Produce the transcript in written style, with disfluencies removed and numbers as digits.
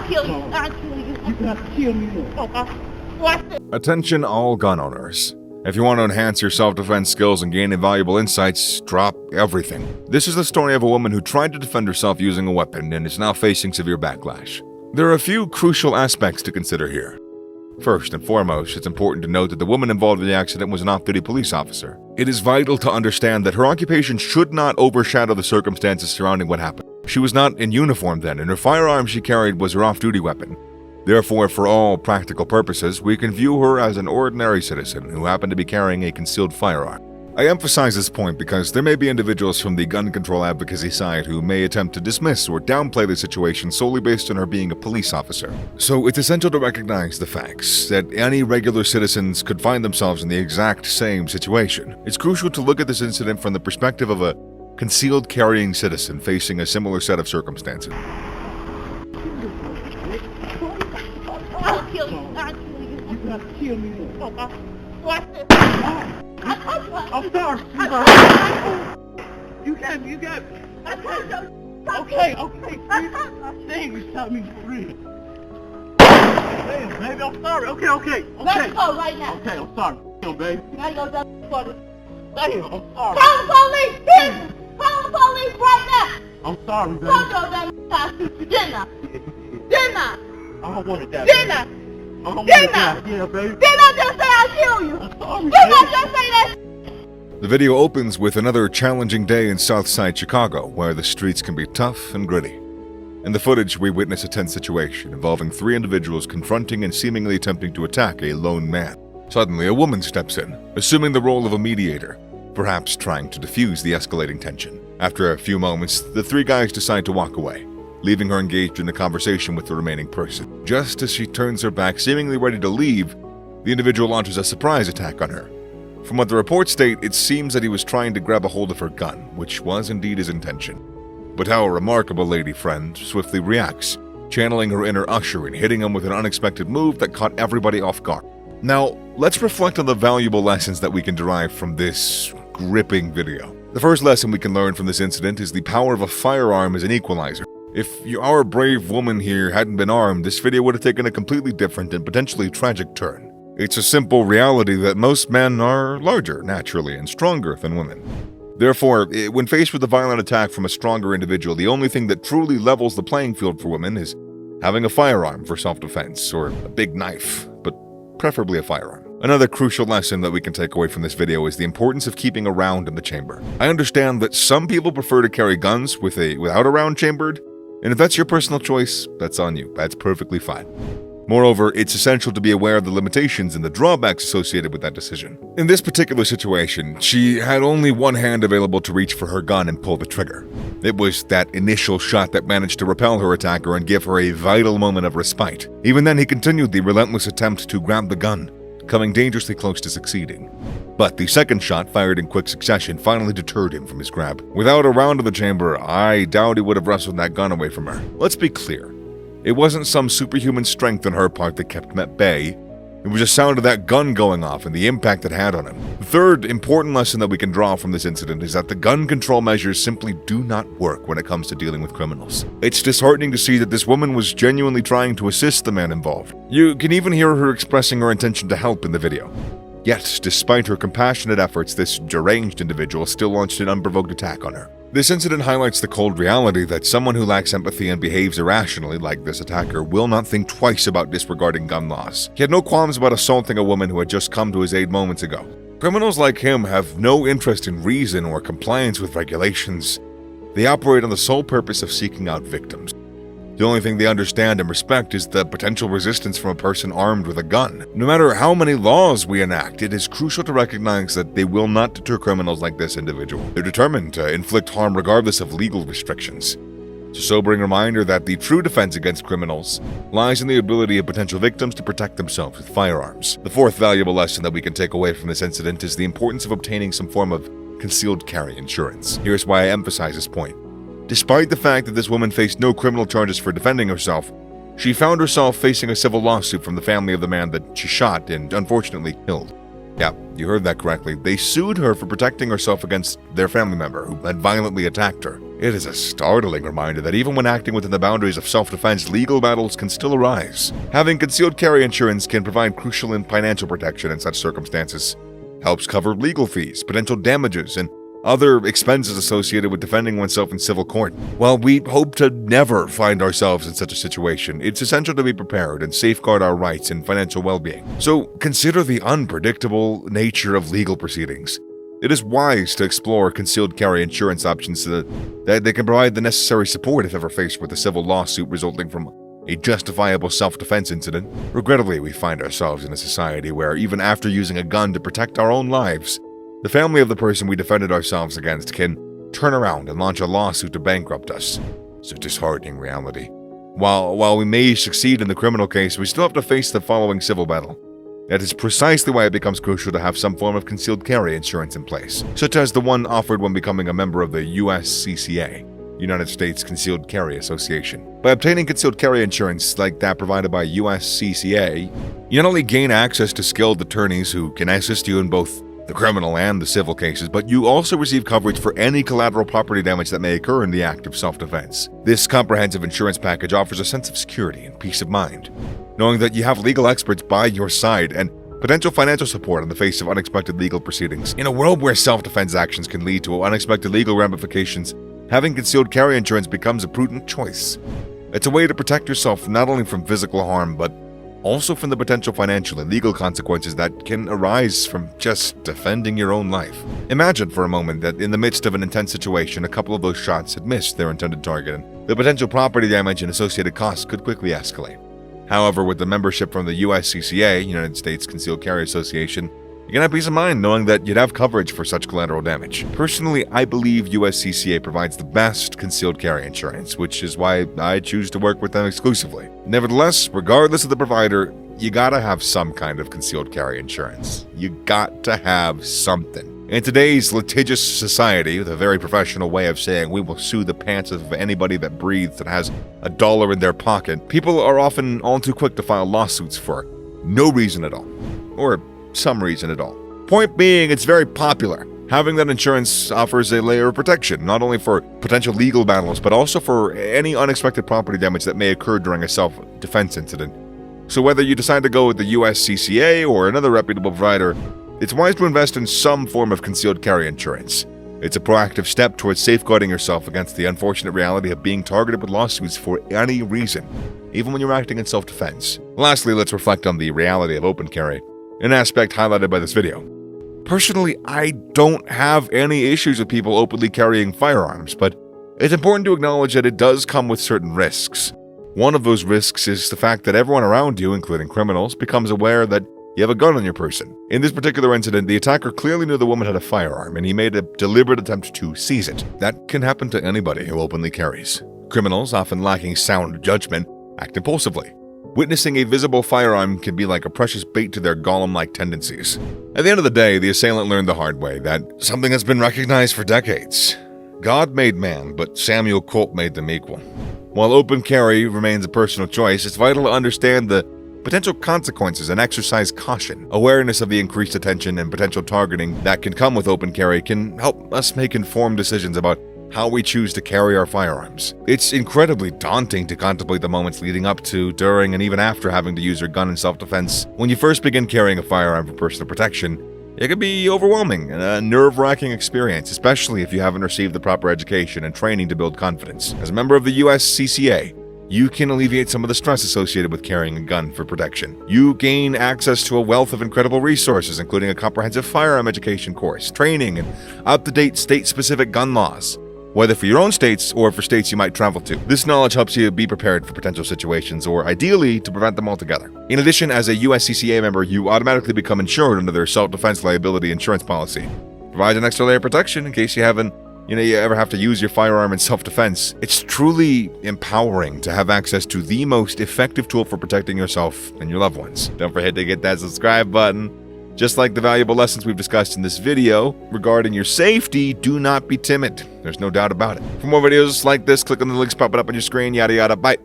I'll kill you. I'll kill you. You can have to kill me. Watch this. Attention all gun owners. If you want to enhance your self-defense skills and gain invaluable insights, drop everything. This is the story of a woman who tried to defend herself using a weapon and is now facing severe backlash. There are a few crucial aspects to consider here. First and foremost, it's important to note that the woman involved in the accident was an off-duty police officer. It is vital to understand that her occupation should not overshadow the circumstances surrounding what happened. She was not in uniform then, and her firearm she carried was her off-duty weapon. Therefore, for all practical purposes, we can view her as an ordinary citizen who happened to be carrying a concealed firearm. I emphasize this point because there may be individuals from the gun control advocacy side who may attempt to dismiss or downplay the situation solely based on her being a police officer. So it's essential to recognize the facts that any regular citizens could find themselves in the exact same situation. It's crucial to look at this incident from the perspective of a concealed carrying citizen facing a similar set of circumstances. I'll kill you. I'll kill you. You can have to kill me. Watch this. I'm sorry. You got me. Okay. Dang, you shot me for real. Damn, baby, I'm sorry. Okay. Let's go right now. Okay, I'm sorry. Damn, baby. Now you go down for this. Damn, I'm sorry. Call the police! Please! Call the police right now! I'm sorry, baby. Don't go down and shoot you, didn't I? Didn't I? I don't want to die. Didn't I? I don't want Didn't to I? die. Yeah, baby. Didn't I just say I'll kill you? I'm sorry, Didn't I baby. just say that? The video opens with another challenging day in Southside Chicago, where the streets can be tough and gritty. In the footage, we witness a tense situation involving three individuals confronting and seemingly attempting to attack a lone man. Suddenly, a woman steps in, assuming the role of a mediator, perhaps trying to diffuse the escalating tension. After a few moments, the three guys decide to walk away, leaving her engaged in a conversation with the remaining person. Just as she turns her back, seemingly ready to leave, the individual launches a surprise attack on her. From what the reports state, it seems that he was trying to grab a hold of her gun, which was indeed his intention. But how a remarkable lady friend swiftly reacts, channeling her inner usher and hitting him with an unexpected move that caught everybody off guard. Now, let's reflect on the valuable lessons that we can derive from this gripping video. The first lesson we can learn from this incident is the power of a firearm as an equalizer. If our brave woman here hadn't been armed, this video would have taken a completely different and potentially tragic turn. It's a simple reality that most men are larger, naturally, and stronger than women. Therefore, when faced with a violent attack from a stronger individual, the only thing that truly levels the playing field for women is having a firearm for self-defense, or a big knife, but preferably a firearm. Another crucial lesson that we can take away from this video is the importance of keeping a round in the chamber. I understand that some people prefer to carry guns without a round chambered, and if that's your personal choice, that's on you. That's perfectly fine. Moreover, it's essential to be aware of the limitations and the drawbacks associated with that decision. In this particular situation, she had only one hand available to reach for her gun and pull the trigger. It was that initial shot that managed to repel her attacker and give her a vital moment of respite. Even then, he continued the relentless attempt to grab the gun, coming dangerously close to succeeding. But the second shot, fired in quick succession, finally deterred him from his grab. Without a round in the chamber, I doubt he would have wrestled that gun away from her. Let's be clear. It wasn't some superhuman strength on her part that kept him at bay. It was the sound of that gun going off and the impact it had on him. The third important lesson that we can draw from this incident is that the gun control measures simply do not work when it comes to dealing with criminals. It's disheartening to see that this woman was genuinely trying to assist the man involved. You can even hear her expressing her intention to help in the video. Yet, despite her compassionate efforts, this deranged individual still launched an unprovoked attack on her. This incident highlights the cold reality that someone who lacks empathy and behaves irrationally like this attacker will not think twice about disregarding gun laws. He had no qualms about assaulting a woman who had just come to his aid moments ago. Criminals like him have no interest in reason or compliance with regulations. They operate on the sole purpose of seeking out victims. The only thing they understand and respect is the potential resistance from a person armed with a gun. No matter how many laws we enact, it is crucial to recognize that they will not deter criminals like this individual. They're determined to inflict harm regardless of legal restrictions. It's a sobering reminder that the true defense against criminals lies in the ability of potential victims to protect themselves with firearms. The fourth valuable lesson that we can take away from this incident is the importance of obtaining some form of concealed carry insurance. Here's why I emphasize this point. Despite the fact that this woman faced no criminal charges for defending herself, she found herself facing a civil lawsuit from the family of the man that she shot and unfortunately killed. Yeah, you heard that correctly. They sued her for protecting herself against their family member who had violently attacked her. It is a startling reminder that even when acting within the boundaries of self-defense, legal battles can still arise. Having concealed carry insurance can provide crucial and financial protection in such circumstances. Helps cover legal fees, potential damages, and other expenses associated with defending oneself in civil court. While we hope to never find ourselves in such a situation, it's essential to be prepared and safeguard our rights and financial well-being. So consider the unpredictable nature of legal proceedings. It is wise to explore concealed carry insurance options so that they can provide the necessary support if ever faced with a civil lawsuit resulting from a justifiable self-defense incident. Regrettably, we find ourselves in a society where even after using a gun to protect our own lives, the family of the person we defended ourselves against can turn around and launch a lawsuit to bankrupt us. It's a disheartening reality. While we may succeed in the criminal case, we still have to face the following civil battle. That is precisely why it becomes crucial to have some form of concealed carry insurance in place, such as the one offered when becoming a member of the USCCA, United States Concealed Carry Association. By obtaining concealed carry insurance like that provided by USCCA, you not only gain access to skilled attorneys who can assist you in both the criminal and the civil cases, but you also receive coverage for any collateral property damage that may occur in the act of self-defense. This comprehensive insurance package offers a sense of security and peace of mind, knowing that you have legal experts by your side and potential financial support in the face of unexpected legal proceedings. In a world where self-defense actions can lead to unexpected legal ramifications, having concealed carry insurance becomes a prudent choice. It's a way to protect yourself not only from physical harm, but also from the potential financial and legal consequences that can arise from just defending your own life. Imagine for a moment that in the midst of an intense situation, a couple of those shots had missed their intended target, and the potential property damage and associated costs could quickly escalate. However, with the membership from the USCCA, United States Concealed Carry Association, you can have peace of mind knowing that you'd have coverage for such collateral damage. Personally, I believe USCCA provides the best concealed carry insurance, which is why I choose to work with them exclusively. Nevertheless, regardless of the provider, you gotta have some kind of concealed carry insurance. You got to have something. In today's litigious society, with a very professional way of saying we will sue the pants of anybody that breathes and has a dollar in their pocket, people are often all too quick to file lawsuits for no reason at all. Or some reason at all. Point being, it's very popular. Having that insurance offers a layer of protection, not only for potential legal battles, but also for any unexpected property damage that may occur during a self-defense incident. So whether you decide to go with the USCCA or another reputable provider, it's wise to invest in some form of concealed carry insurance. It's a proactive step towards safeguarding yourself against the unfortunate reality of being targeted with lawsuits for any reason, even when you're acting in self-defense. Lastly, let's reflect on the reality of open carry, an aspect highlighted by this video. Personally, I don't have any issues with people openly carrying firearms, but it's important to acknowledge that it does come with certain risks. One of those risks is the fact that everyone around you, including criminals, becomes aware that you have a gun on your person. In this particular incident, the attacker clearly knew the woman had a firearm, and he made a deliberate attempt to seize it. That can happen to anybody who openly carries. Criminals, often lacking sound judgment, act impulsively. Witnessing a visible firearm can be like a precious bait to their golem-like tendencies. At the end of the day, the assailant learned the hard way that something has been recognized for decades. God made man, but Samuel Colt made them equal. While open carry remains a personal choice, it's vital to understand the potential consequences and exercise caution. Awareness of the increased attention and potential targeting that can come with open carry can help us make informed decisions about how we choose to carry our firearms. It's incredibly daunting to contemplate the moments leading up to, during, and even after having to use your gun in self-defense. When you first begin carrying a firearm for personal protection, it can be overwhelming and a nerve-wracking experience, especially if you haven't received the proper education and training to build confidence. As a member of the USCCA, you can alleviate some of the stress associated with carrying a gun for protection. You gain access to a wealth of incredible resources, including a comprehensive firearm education course, training, and up-to-date state-specific gun laws, whether for your own states or for states you might travel to. This knowledge helps you be prepared for potential situations, or ideally, to prevent them altogether. In addition, as a USCCA member, you automatically become insured under their self-defense liability insurance policy. Provides an extra layer of protection in case you ever have to use your firearm in self-defense. It's truly empowering to have access to the most effective tool for protecting yourself and your loved ones. Don't forget to hit that subscribe button. Just like the valuable lessons we've discussed in this video regarding your safety, do not be timid. There's no doubt about it. For more videos like this, click on the links popping up on your screen, yada yada, bye.